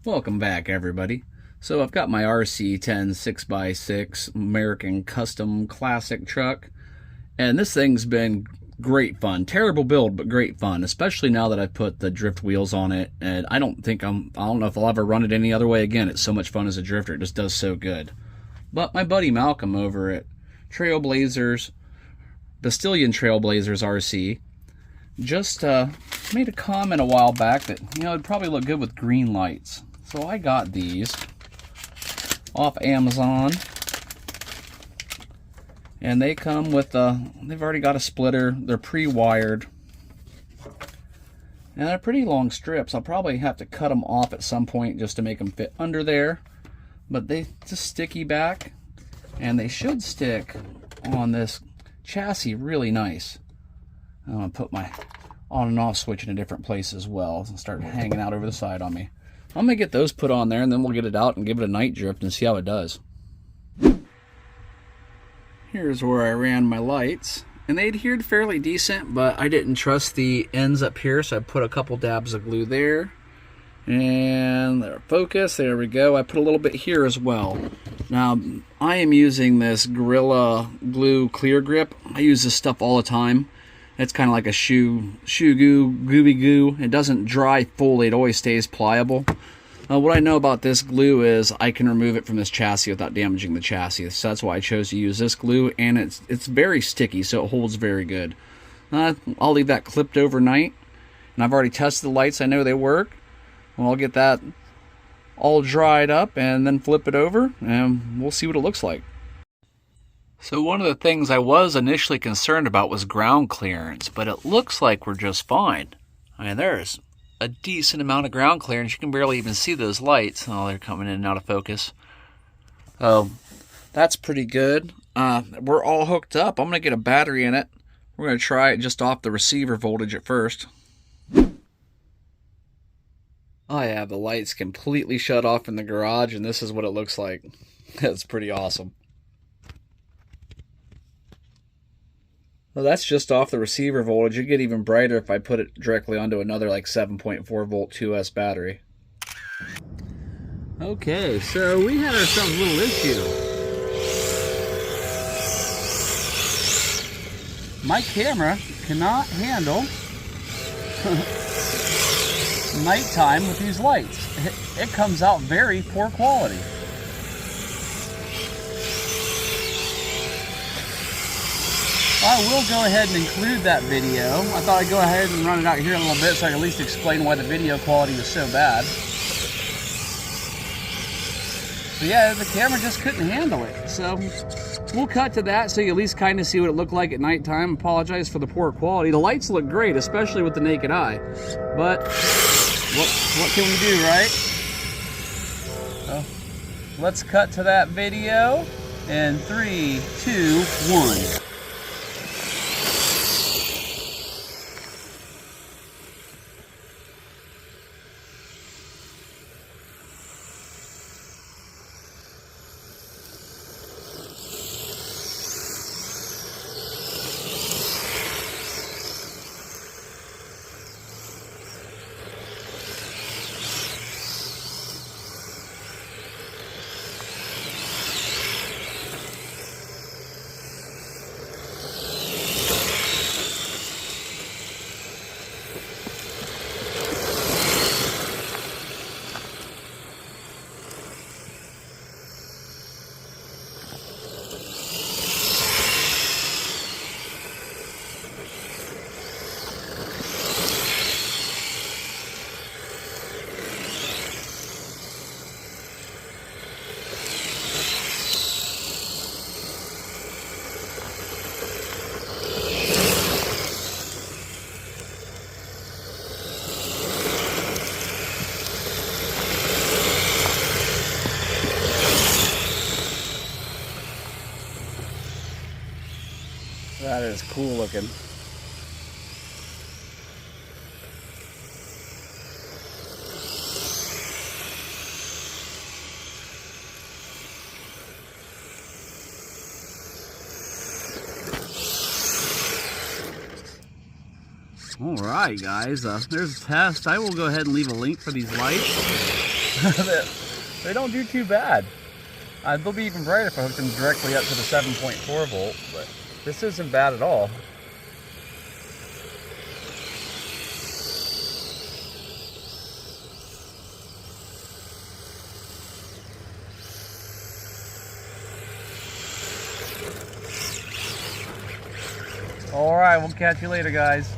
Welcome back, everybody. So I've got my Rc10 6x6 American Custom Classic truck, and this thing's been great fun. Terrible build, but great fun, especially now that I've put the drift wheels on it, and I don't know if I'll ever run it any other way again. It's so much fun as a drifter. It just does so good. But my buddy Malcolm over at Bastilian Trailblazers RC just made a comment a while back that, it'd probably look good with green lights. So I got these off Amazon, and they come with they've already got a splitter. They're pre-wired, and they're pretty long strips. I'll probably have to cut them off at some point just to make them fit under there, but they just sticky back, and they should stick on this chassis really nice. I'm gonna put my on and off switch in a different place as well and start hanging out over the side on me. I'm gonna get those put on there, and then we'll get it out and give it a night drift and see how it does. Here's where I ran my lights, and they adhered fairly decent, but I didn't trust the ends up here, so I put a couple dabs of glue there. And there, focus, there we go. I put a little bit here as well. Now, I am using this Gorilla Glue Clear Grip. I use this stuff all the time. It's kind of like a shoe goo, gooby goo. It doesn't dry fully, it always stays pliable. What I know about this glue is I can remove it from this chassis without damaging the chassis. So that's why I chose to use this glue, and it's very sticky, so it holds very good. I'll leave that clipped overnight, and I've already tested the lights. I know they work. Well, I'll get that all dried up and then flip it over, and we'll see what it looks like. So one of the things I was initially concerned about was ground clearance, but it looks like we're just fine. I mean, there's a decent amount of ground clearance. You can barely even see those lights. Oh, they're coming in and out of focus. Oh, that's pretty good. We're all hooked up. I'm going to get a battery in it. We're going to try it just off the receiver voltage at first. I have the lights completely shut off in the garage, and this is what it looks like. That's pretty awesome. Well, that's just off the receiver voltage. It'd get even brighter if I put it directly onto another like 7.4 volt 2S battery. Okay, so we had ourselves a little issue. My camera cannot handle nighttime with these lights. It comes out very poor quality. I will go ahead and include that video. I thought I'd go ahead and run it out here a little bit so I can at least explain why the video quality was so bad. But yeah, the camera just couldn't handle it. So we'll cut to that so you at least kind of see what it looked like at nighttime. Apologize for the poor quality. The lights look great, especially with the naked eye. But what can we do, right? So let's cut to that video in 3, 2, 1. That is cool looking. Alright guys, there's a test. I will go ahead and leave a link for these lights They don't do too bad. They'll be even brighter if I hook them directly up to the 7.4 volt, but this isn't bad at all. All right, we'll catch you later, guys.